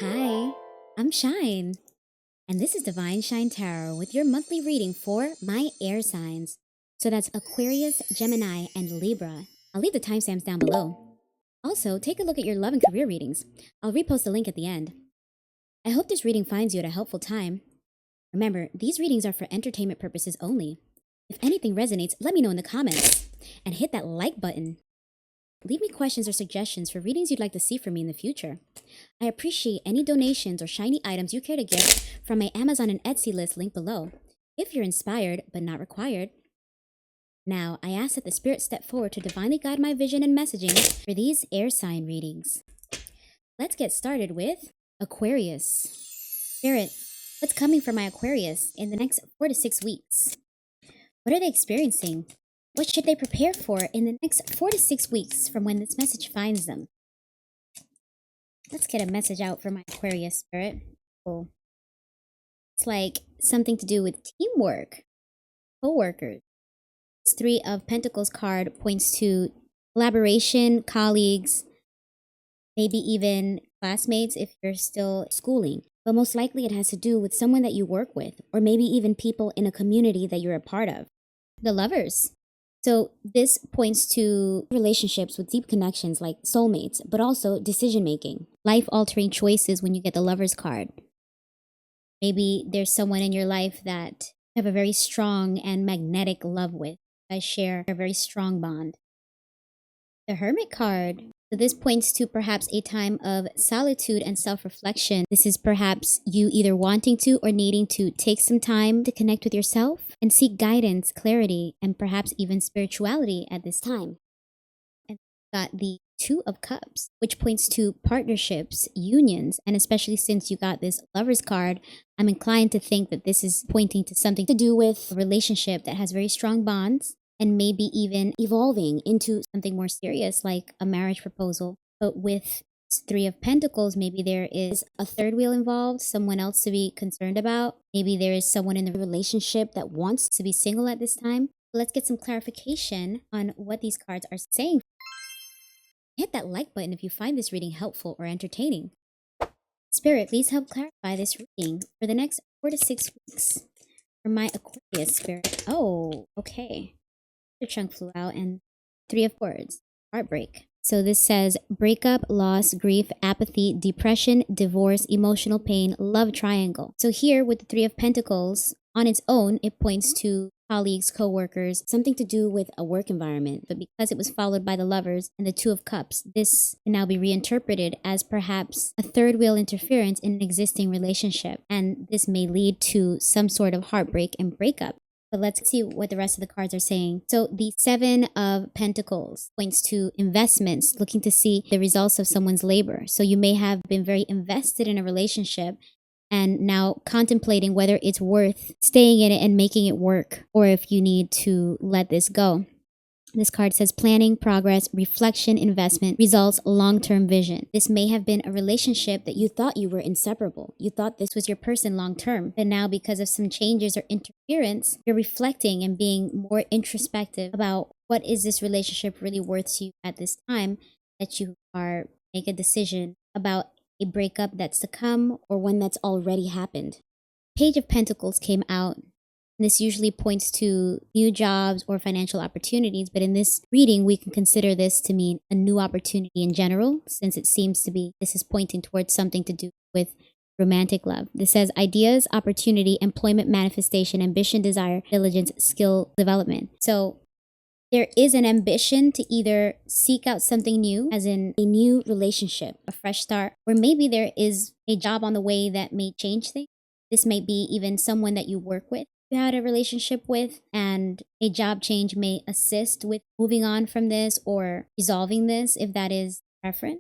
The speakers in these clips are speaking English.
Hi, I'm Shine, and this is Divine Shine Tarot with your monthly reading for my air signs. So that's Aquarius, Gemini, and Libra. I'll leave the timestamps down below. Also, take a look at your love and career readings. I'll repost the link at the end. I hope this reading finds you at a helpful time. Remember, these readings are for entertainment purposes only. If anything resonates, let me know in the comments. And hit that like button. Leave me questions or suggestions for readings you'd like to see from me in the future. I appreciate any donations or shiny items you care to give from my Amazon and Etsy list linked below, if you're inspired but not required. Now, I ask that the Spirit step forward to divinely guide my vision and messaging for these air sign readings. Let's get started with Aquarius. Spirit, what's coming for my Aquarius in the next 4 to 6 weeks? What are they experiencing? What should they prepare for in the next 4 to 6 weeks from when this message finds them? Let's get a message out for my Aquarius spirit. Cool. It's like something to do with teamwork, co-workers. This Three of Pentacles card points to collaboration, colleagues, maybe even classmates if you're still schooling. But most likely it has to do with someone that you work with, or maybe even people in a community that you're a part of. The Lovers. So this points to relationships with deep connections like soulmates, but also decision-making, life-altering choices when you get the Lovers card. Maybe there's someone in your life that you have a very strong and magnetic love with. You guys share a very strong bond. The Hermit card. So this points to perhaps a time of solitude and self-reflection. This is perhaps you either wanting to or needing to take some time to connect with yourself and seek guidance, clarity, and perhaps even spirituality at this time. And got the Two of Cups, which points to partnerships, unions, and especially since you got this Lovers card, I'm inclined to think that this is pointing to something to do with a relationship that has very strong bonds, and maybe even evolving into something more serious like a marriage proposal. But with Three of Pentacles, maybe there is a third wheel involved, someone else to be concerned about. Maybe there is someone in the relationship that wants to be single at this time. Let's get some clarification on what these cards are saying. Hit that like button if you find this reading helpful or entertaining. Spirit, please help clarify this reading for the next 4 to 6 weeks for my Aquarius spirit. Oh, okay. The chunk flew out and Three of Swords, heartbreak. So this says breakup, loss, grief, apathy, depression, divorce, emotional pain, love triangle. So here with the Three of Pentacles, on its own, it points to colleagues, co-workers, something to do with a work environment. But because it was followed by the Lovers and the Two of Cups, this can now be reinterpreted as perhaps a third wheel interference in an existing relationship. And this may lead to some sort of heartbreak and breakup. But let's see what the rest of the cards are saying. So the Seven of Pentacles points to investments, looking to see the results of someone's labor. So you may have been very invested in a relationship and now contemplating whether it's worth staying in it and making it work, or if you need to let this go. This card says planning, progress, reflection, investment, results, long-term vision. This may have been a relationship that you thought you were inseparable. You thought this was your person long-term. But now because of some changes or interference, you're reflecting and being more introspective about what is this relationship really worth to you at this time, that you are make a decision about a breakup that's to come or one that's already happened. Page of Pentacles came out. This usually points to new jobs or financial opportunities, but in this reading, we can consider this to mean a new opportunity in general, since it seems to be this is pointing towards something to do with romantic love. This says ideas, opportunity, employment, manifestation, ambition, desire, diligence, skill development. So there is an ambition to either seek out something new, as in a new relationship, a fresh start, or maybe there is a job on the way that may change things. This may be even someone that you work with, you had a relationship with, and a job change may assist with moving on from this or resolving this if that is preference.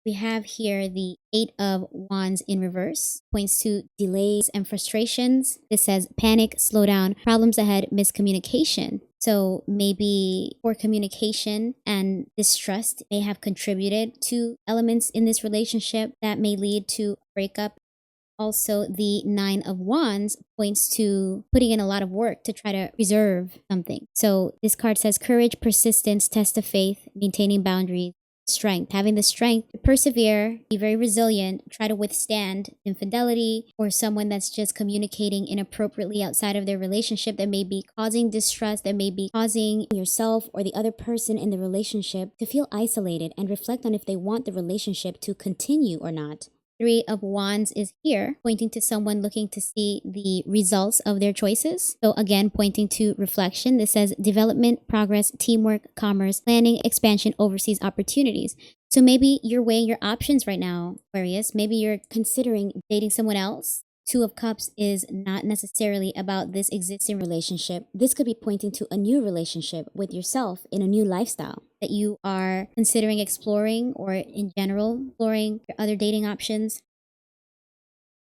We have here the Eight of Wands in reverse, points to delays and frustrations. This says panic, slowdown, problems ahead, miscommunication. So maybe poor communication and distrust may have contributed to elements in this relationship that may lead to breakup. Also, the Nine of Wands points to putting in a lot of work to try to preserve something. So this card says courage, persistence, test of faith, maintaining boundaries, strength, having the strength to persevere, be very resilient, try to withstand infidelity or someone that's just communicating inappropriately outside of their relationship that may be causing distrust, that may be causing yourself or the other person in the relationship to feel isolated and reflect on if they want the relationship to continue or not. Three of Wands is here, pointing to someone looking to see the results of their choices. So again, pointing to reflection. This says development, progress, teamwork, commerce, planning, expansion, overseas opportunities. So maybe you're weighing your options right now, Aquarius. Maybe you're considering dating someone else. Two of Cups is not necessarily about this existing relationship. This could be pointing to a new relationship with yourself in a new lifestyle that you are considering exploring, or in general, exploring your other dating options.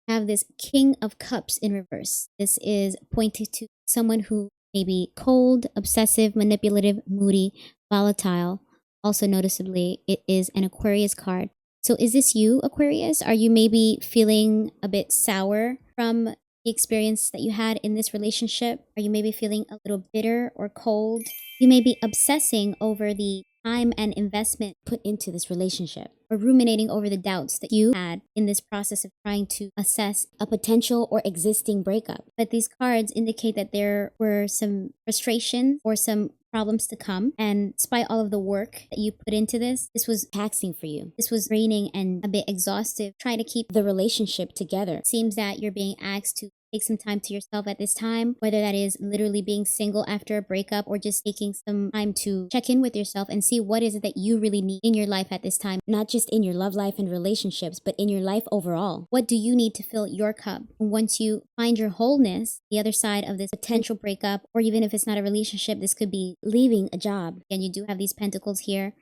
Have this King of Cups in reverse. This is pointing to someone who may be cold, obsessive, manipulative, moody, volatile. Also noticeably, it is an Aquarius card. So is this you, Aquarius? Are you maybe feeling a bit sour from the experience that you had in this relationship? Are you maybe feeling a little bitter or cold? You may be obsessing over the time and investment put into this relationship, or ruminating over the doubts that you had in this process of trying to assess a potential or existing breakup. But these cards indicate that there were some frustration or some problems to come. And despite all of the work that you put into this, this was taxing for you. This was draining and a bit exhaustive, trying to keep the relationship together. It seems that you're being asked to take some time to yourself at this time, whether that is literally being single after a breakup or just taking some time to check in with yourself and see what is it that you really need in your life at this time, not just in your love life and relationships, but in your life overall. What do you need to fill your cup? And once you find your wholeness, the other side of this potential breakup, or even if it's not a relationship, this could be leaving a job. And you do have these pentacles here.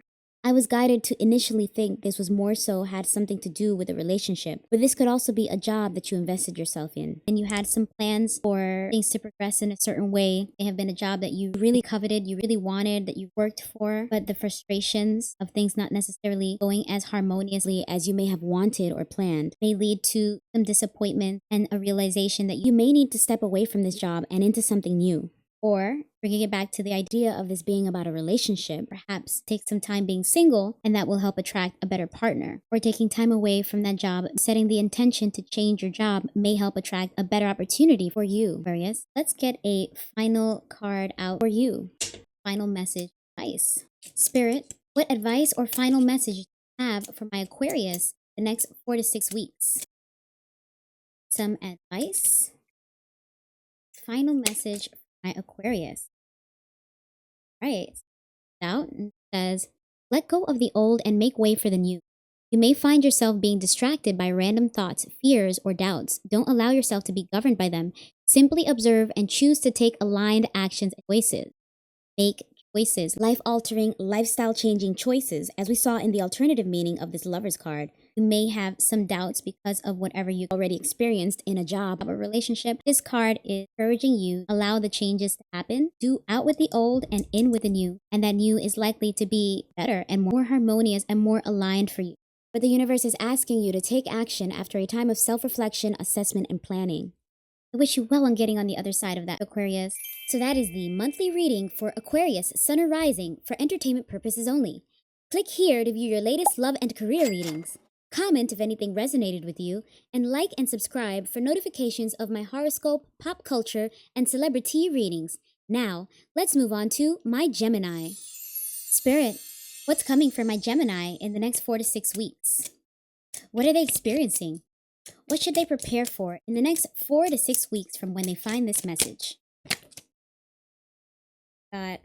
I was guided to initially think this was more so had something to do with a relationship, but this could also be a job that you invested yourself in. And you had some plans for things to progress in a certain way. It may have been a job that you really coveted, you really wanted, that you worked for, but the frustrations of things not necessarily going as harmoniously as you may have wanted or planned may lead to some disappointment and a realization that you may need to step away from this job and into something new. Or bringing it back to the idea of this being about a relationship, perhaps take some time being single, and that will help attract a better partner. Or taking time away from that job, setting the intention to change your job may help attract a better opportunity for you, Aquarius. Let's get a final card out for you. Final message, advice. Spirit, what advice or final message do you have for my Aquarius the next 4 to 6 weeks? Some advice. Final message for my Aquarius. Right. Out and says, let go of the old and make way for the new. You may find yourself being distracted by random thoughts, fears, or doubts. Don't allow yourself to be governed by them. Simply observe and choose to take aligned actions and choices. Make choices, life-altering, lifestyle-changing choices, as we saw in the alternative meaning of this Lover's card. You may have some doubts because of whatever you already experienced in a job or relationship. This card is encouraging you, allow the changes to happen, do out with the old and in with the new, and that new is likely to be better and more harmonious and more aligned for you. But the universe is asking you to take action after a time of self-reflection, assessment, and planning. I wish you well on getting on the other side of that, Aquarius. So that is the monthly reading for Aquarius, Sun or Rising, for entertainment purposes only. Click here to view your latest love and career readings. Comment if anything resonated with you, and like and subscribe for notifications of my horoscope, pop culture, and celebrity readings. Now, let's move on to my Gemini. Spirit, what's coming for my Gemini in the next 4 to 6 weeks? What are they experiencing? What should they prepare for in the next 4 to 6 weeks from when they find this message? So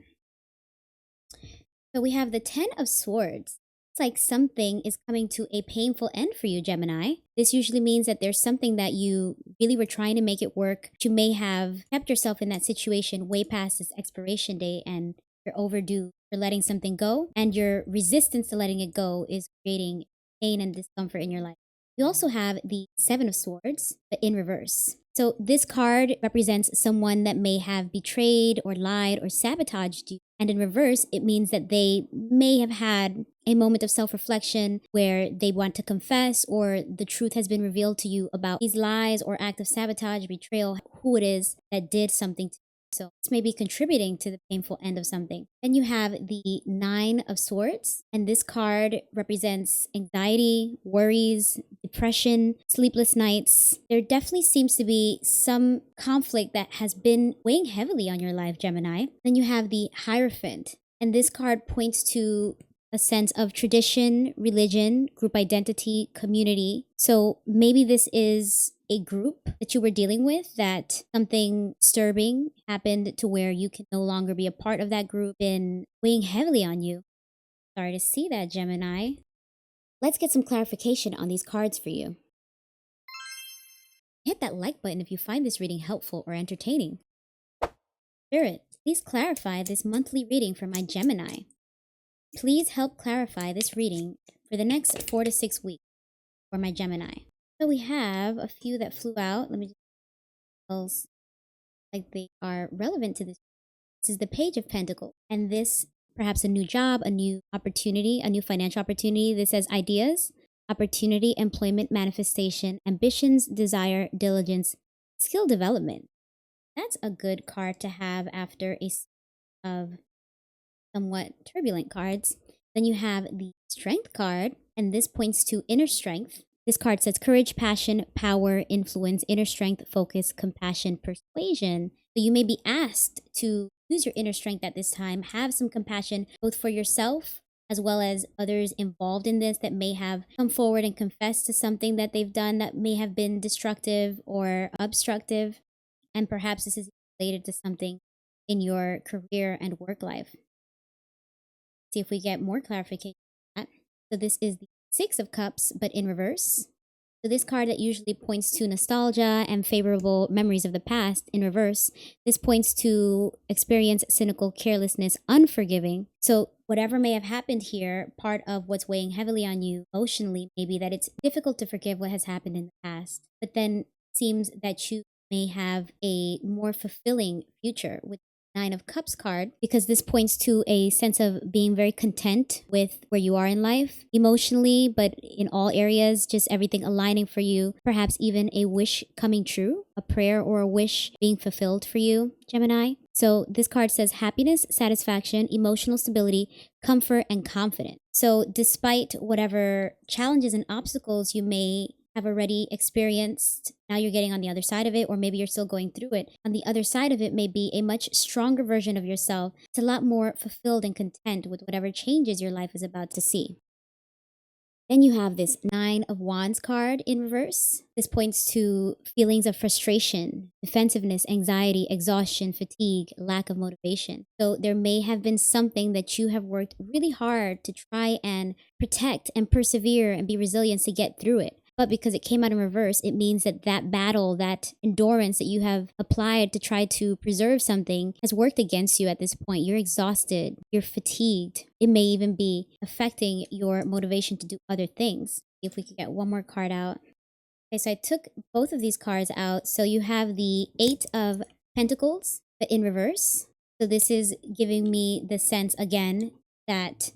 we have the 10 of Swords. It's like something is coming to a painful end for you, Gemini. This usually means that there's something that you really were trying to make it work. You may have kept yourself in that situation way past its expiration date, and you're overdue for letting something go, and your resistance to letting it go is creating pain and discomfort in your life. You also have the 7 of Swords, but in reverse. So this card represents someone that may have betrayed or lied or sabotaged you. And in reverse, it means that they may have had a moment of self-reflection where they want to confess, or the truth has been revealed to you about these lies or act of sabotage, betrayal, who it is that did something to you. So this may be contributing to the painful end of something. Then you have the Nine of Swords, and this card represents anxiety, worries, depression, sleepless nights. There definitely seems to be some conflict that has been weighing heavily on your life, Gemini. Then you have the Hierophant, and this card points to a sense of tradition, religion, group identity, community. So maybe this is a group that you were dealing with, that something disturbing happened to where you can no longer be a part of that group, been weighing heavily on you. Sorry to see that, Gemini. Let's get some clarification on these cards for you. Hit that like button if you find this reading helpful or entertaining. Spirit, please clarify this monthly reading for my Gemini. Please help clarify this reading for the next 4 to 6 weeks for my Gemini. So we have a few that flew out. Let me just like they are relevant to this. This is the Page of Pentacles, and this perhaps a new job, a new opportunity, a new financial opportunity. This says ideas, opportunity, employment, manifestation, ambitions, desire, diligence, skill development. That's a good card to have after a series of somewhat turbulent cards. Then you have the Strength card, and this points to inner strength. This card says courage, passion, power, influence, inner strength, focus, compassion, persuasion. So you may be asked to use your inner strength at this time. Have some compassion both for yourself as well as others involved in this that may have come forward and confessed to something that they've done that may have been destructive or obstructive. And perhaps this is related to something in your career and work life. See if we get more clarification on that. So this is the Six of Cups, but in reverse. So this card that usually points to nostalgia and favorable memories of the past, in reverse, this points to experience, cynical, carelessness, unforgiving. So whatever may have happened here, part of what's weighing heavily on you emotionally may be that it's difficult to forgive what has happened in the past. But then it seems that you may have a more fulfilling future with Nine of Cups card, because this points to a sense of being very content with where you are in life emotionally, but in all areas, just everything aligning for you, perhaps even a wish coming true, a prayer or a wish being fulfilled for you, Gemini. So this card says happiness, satisfaction, emotional stability, comfort, and confidence. So despite whatever challenges and obstacles you may have already experienced, now you're getting on the other side of it, or maybe you're still going through it. On the other side of it may be a much stronger version of yourself. It's a lot more fulfilled and content with whatever changes your life is about to see. Then you have this Nine of Wands card in reverse. This points to feelings of frustration, defensiveness, anxiety, exhaustion, fatigue, lack of motivation. So there may have been something that you have worked really hard to try and protect and persevere and be resilient to get through it. But because it came out in reverse, it means that that battle, that endurance that you have applied to try to preserve something has worked against you at this point. You're exhausted. You're fatigued. It may even be affecting your motivation to do other things. If we could get one more card out. Okay, so I took both of these cards out. So you have the Eight of Pentacles, but in reverse. So this is giving me the sense, again, that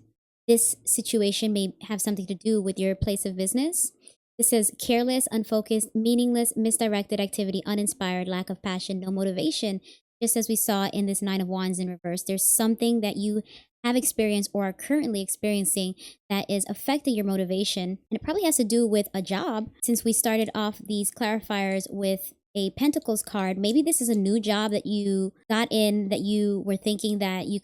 this situation may have something to do with your place of business. This says careless, unfocused, meaningless, misdirected activity, uninspired, lack of passion, no motivation. Just as we saw in this Nine of Wands in reverse, there's something that you have experienced or are currently experiencing that is affecting your motivation. And it probably has to do with a job. Since we started off these clarifiers with a Pentacles card, maybe this is a new job that you got in, that you were thinking that you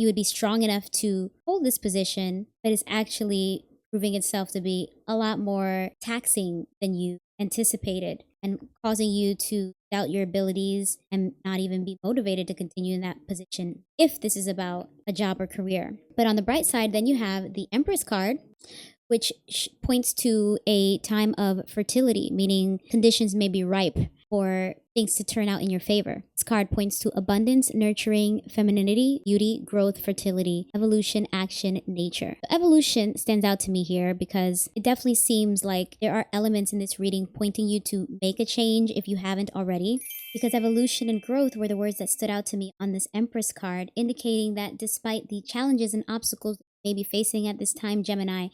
would be strong enough to hold this position, but it's actually proving itself to be a lot more taxing than you anticipated and causing you to doubt your abilities and not even be motivated to continue in that position if this is about a job or career. But on the bright side, then you have the Empress card, which points to a time of fertility, meaning conditions may be ripe for things to turn out in your favor. This card points to abundance, nurturing, femininity, beauty, growth, fertility, evolution, action, nature. So evolution stands out to me here because it definitely seems like there are elements in this reading pointing you to make a change if you haven't already. Because evolution and growth were the words that stood out to me on this Empress card, indicating that despite the challenges and obstacles you may be facing at this time, Gemini,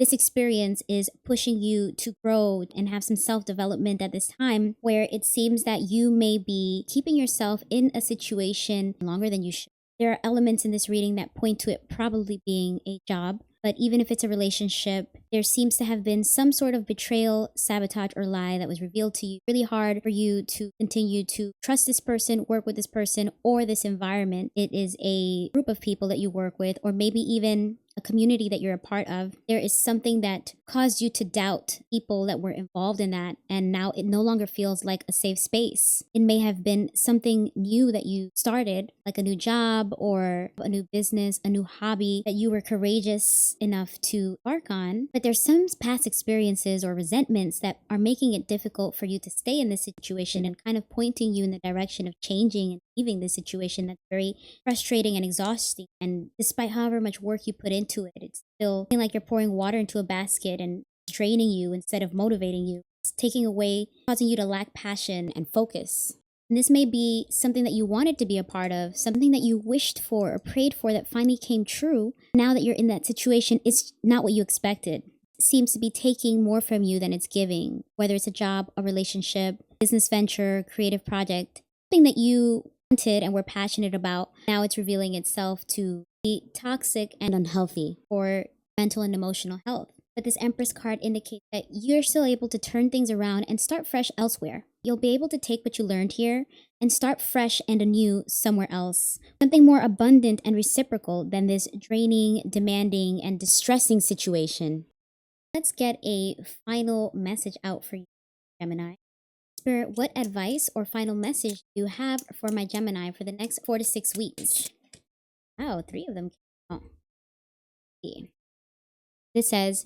This experience is pushing you to grow and have some self-development at this time, where it seems that you may be keeping yourself in a situation longer than you should. There are elements in this reading that point to it probably being a job, but even if it's a relationship, there seems to have been some sort of betrayal, sabotage, or lie that was revealed to you. Really hard for you to continue to trust this person, work with this person, or this environment. It is a group of people that you work with, or maybe even a community that you're a part of. There is something that caused you to doubt people that were involved in that, and now it no longer feels like a safe space. It may have been something new that you started, like a new job or a new business, a new hobby that you were courageous enough to embark on. But there's some past experiences or resentments that are making it difficult for you to stay in this situation and kind of pointing you in the direction of changing and leaving this situation that's very frustrating and exhausting. And despite however much work you put into it, it's still feeling like you're pouring water into a basket and it's draining you instead of motivating you. It's taking away, causing you to lack passion and focus. And this may be something that you wanted to be a part of, something that you wished for or prayed for that finally came true. Now that you're in that situation, it's not what you expected. It seems to be taking more from you than it's giving, whether it's a job, a relationship, business venture, creative project, something that you wanted and were passionate about. Now it's revealing itself to be toxic and unhealthy for mental and emotional health. But this Empress card indicates that you're still able to turn things around and start fresh elsewhere. You'll be able to take what you learned here and start fresh and anew somewhere else. Something more abundant and reciprocal than this draining, demanding, and distressing situation. Let's get a final message out for you, Gemini. Spirit, what advice or final message do you have for my Gemini for the next 4 to 6 weeks? Wow, 3 of them. Oh. This says,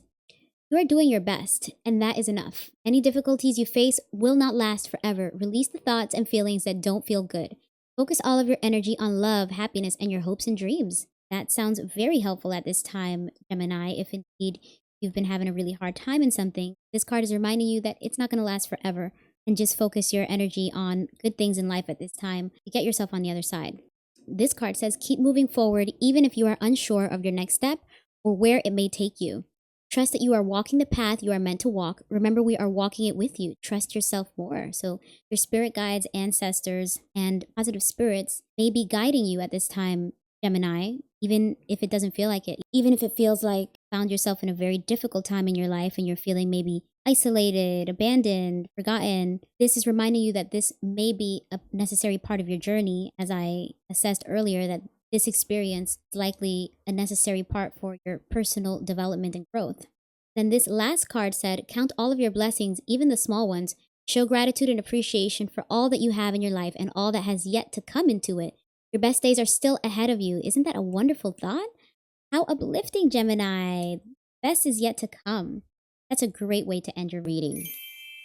you are doing your best, and that is enough. Any difficulties you face will not last forever. Release the thoughts and feelings that don't feel good. Focus all of your energy on love, happiness, and your hopes and dreams. That sounds very helpful at this time, Gemini. If indeed you've been having a really hard time in something, this card is reminding you that it's not going to last forever. And just focus your energy on good things in life at this time to get yourself on the other side. This card says, keep moving forward even if you are unsure of your next step or where it may take you. Trust that you are walking the path you are meant to walk. Remember, we are walking it with you. Trust yourself more. So your spirit guides, ancestors, and positive spirits may be guiding you at this time, Gemini, even if it doesn't feel like it. Even if it feels like you found yourself in a very difficult time in your life and you're feeling maybe isolated, abandoned, forgotten, this is reminding you that this may be a necessary part of your journey. As I assessed earlier, that this experience is likely a necessary part for your personal development and growth. Then this last card said, count all of your blessings, even the small ones. Show gratitude and appreciation for all that you have in your life and all that has yet to come into it. Your best days are still ahead of you. Isn't that a wonderful thought? How uplifting, Gemini. Best is yet to come. That's a great way to end your reading.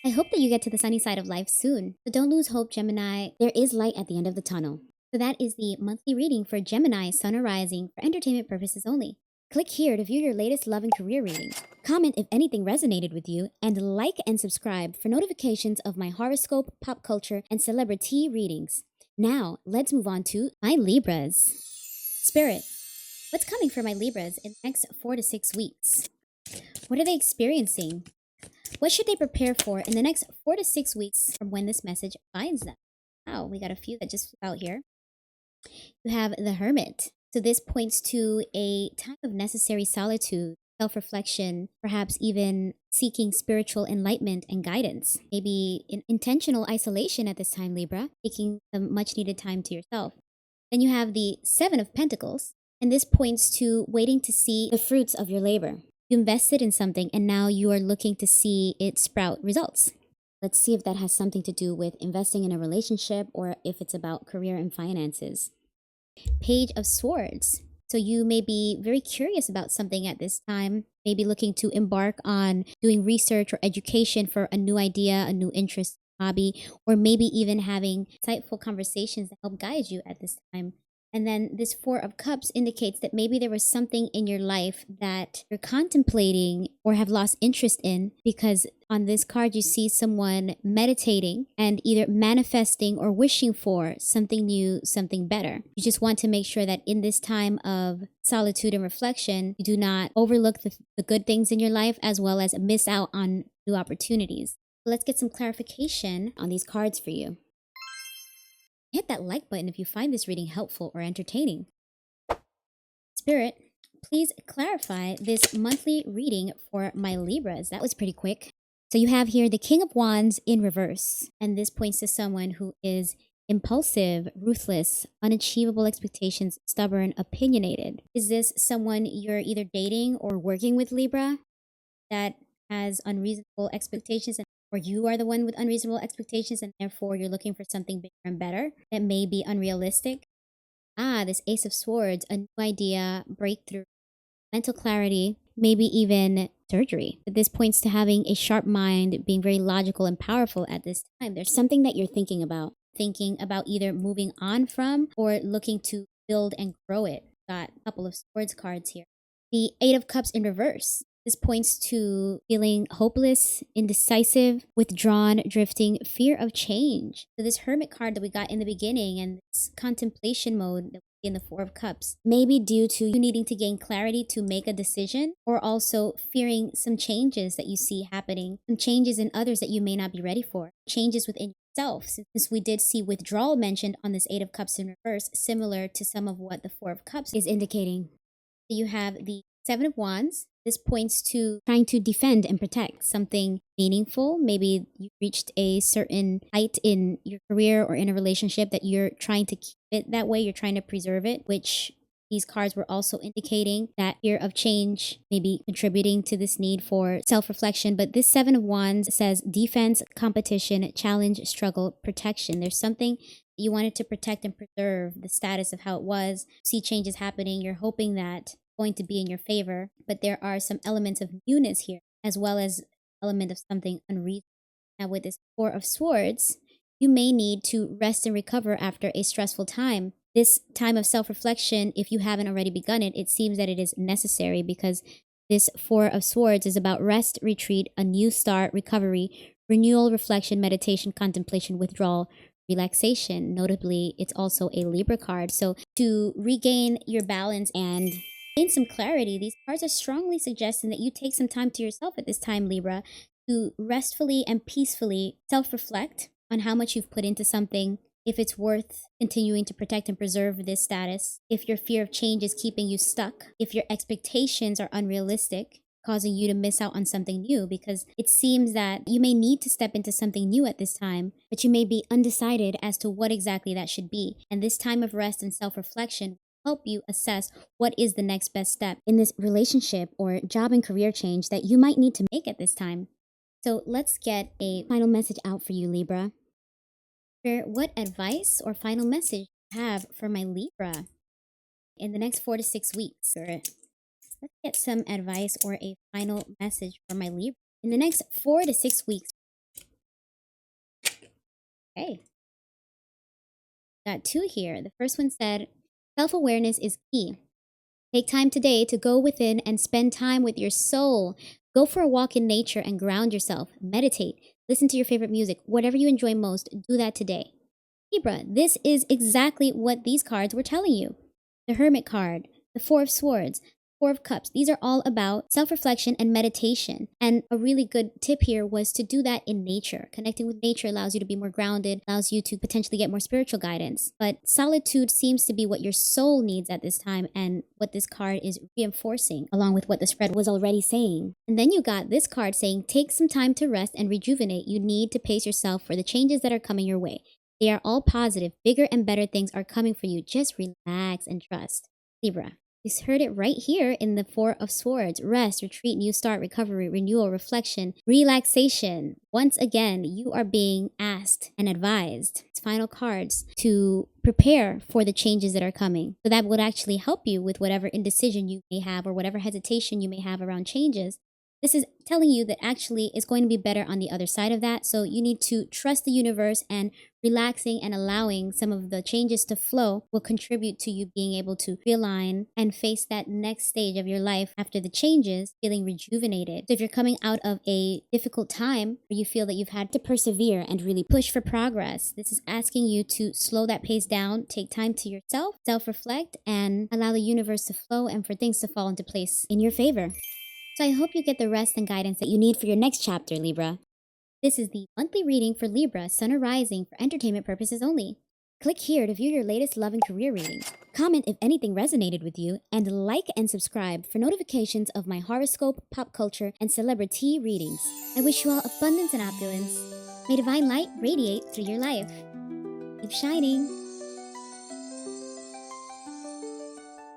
I hope that you get to the sunny side of life soon. But don't lose hope, Gemini. There is light at the end of the tunnel. So that is the monthly reading for Gemini, Sun or Rising, for entertainment purposes only. Click here to view your latest love and career readings. Comment if anything resonated with you, and like and subscribe for notifications of my horoscope, pop culture, and celebrity readings. Now, let's move on to my Libras. Spirit, what's coming for my Libras in the next 4 to 6 weeks? What are they experiencing? What should they prepare for in the next 4 to 6 weeks from when this message finds them? Wow, we got a few that just flew out here. You have the Hermit. So this points to a time of necessary solitude, self-reflection, perhaps even seeking spiritual enlightenment and guidance. Maybe in intentional isolation at this time, Libra, taking some much-needed time to yourself. Then you have the Seven of Pentacles, and this points to waiting to see the fruits of your labor. You invested in something, and now you are looking to see it sprout results. Let's see if that has something to do with investing in a relationship or if it's about career and finances. Page of Swords. So you may be very curious about something at this time, maybe looking to embark on doing research or education for a new idea, a new interest, hobby, or maybe even having insightful conversations that help guide you at this time. And then this Four of Cups indicates that maybe there was something in your life that you're contemplating or have lost interest in, because on this card you see someone meditating and either manifesting or wishing for something new, something better. You just want to make sure that in this time of solitude and reflection, you do not overlook the good things in your life as well as miss out on new opportunities. Let's get some clarification on these cards for you. Hit that like button if you find this reading helpful or entertaining. Spirit, please clarify this monthly reading for my Libras. That was pretty quick. So you have here the King of Wands in reverse, and this points to someone who is impulsive, ruthless, unachievable expectations, stubborn, opinionated. Is this someone you're either dating or working with, Libra, that has unreasonable expectations, or you are the one with unreasonable expectations and therefore you're looking for something bigger and better that may be unrealistic? This Ace of Swords, a new idea, breakthrough, mental clarity, maybe even surgery. This points to having a sharp mind, being very logical and powerful at this time. There's something that you're thinking about either moving on from or looking to build and grow it. Got a couple of Swords cards here. The Eight of Cups in reverse. This points to feeling hopeless, indecisive, withdrawn, drifting, fear of change. So this Hermit card that we got in the beginning and this contemplation mode that we see in the Four of Cups may be due to you needing to gain clarity to make a decision, or also fearing some changes that you see happening, some changes in others that you may not be ready for, changes within yourself. Since we did see withdrawal mentioned on this Eight of Cups in reverse, similar to some of what the Four of Cups is indicating. So you have the Seven of Wands. This points to trying to defend and protect something meaningful. Maybe you reached a certain height in your career or in a relationship that you're trying to keep it that way. You're trying to preserve it, which these cards were also indicating that fear of change may be contributing to this need for self-reflection. But this Seven of Wands says defense, competition, challenge, struggle, protection. There's something you wanted to protect and preserve the status of how it was. See changes happening. You're hoping that going to be in your favor, but there are some elements of newness here, as well as element of something unreasonable. Now with this Four of Swords, you may need to rest and recover after a stressful time. This time of self-reflection, if you haven't already begun it, it seems that it is necessary, because this Four of Swords is about rest, retreat, a new start, recovery, renewal, reflection, meditation, contemplation, withdrawal, relaxation. Notably, it's also a Libra card. So to regain your balance and gain some clarity, these cards are strongly suggesting that you take some time to yourself at this time, Libra, to restfully and peacefully self-reflect on how much you've put into something, if it's worth continuing to protect and preserve this status, if your fear of change is keeping you stuck, if your expectations are unrealistic, causing you to miss out on something new, because it seems that you may need to step into something new at this time, but you may be undecided as to what exactly that should be. And this time of rest and self-reflection help you assess what is the next best step in this relationship or job and career change that you might need to make at this time. So let's get a final message out for you, Libra. What advice or final message you have for my Libra in the next 4 to 6 weeks? Let's get some advice or a final message for my Libra in the next 4 to 6 weeks. Okay. Got two here. The first one said, self-awareness is key. Take time today to go within and spend time with your soul. Go for a walk in nature and ground yourself. Meditate. Listen to your favorite music. Whatever you enjoy most, do that today. Libra, this is exactly what these cards were telling you. The Hermit card, the Four of Swords, Four of Cups. These are all about self-reflection and meditation. And a really good tip here was to do that in nature. Connecting with nature allows you to be more grounded, allows you to potentially get more spiritual guidance. But solitude seems to be what your soul needs at this time, and what this card is reinforcing, along with what the spread was already saying. And then you got this card saying, take some time to rest and rejuvenate. You need to pace yourself for the changes that are coming your way. They are all positive. Bigger and better things are coming for you. Just relax and trust. Libra. You heard it right here in the Four of Swords. Rest, retreat, new start, recovery, renewal, reflection, relaxation. Once again, you are being asked and advised, it's final cards, to prepare for the changes that are coming. So that would actually help you with whatever indecision you may have or whatever hesitation you may have around changes. This is telling you that actually it's going to be better on the other side of that. So you need to trust the universe, and relaxing and allowing some of the changes to flow will contribute to you being able to realign and face that next stage of your life after the changes, feeling rejuvenated. So if you're coming out of a difficult time where you feel that you've had to persevere and really push for progress, this is asking you to slow that pace down, take time to yourself, self-reflect, and allow the universe to flow and for things to fall into place in your favor. So I hope you get the rest and guidance that you need for your next chapter, Libra. This is the monthly reading for Libra, Sun or Rising, for entertainment purposes only. Click here to view your latest love and career readings. Comment if anything resonated with you, and like and subscribe for notifications of my horoscope, pop culture, and celebrity readings. I wish you all abundance and opulence. May divine light radiate through your life. Keep shining.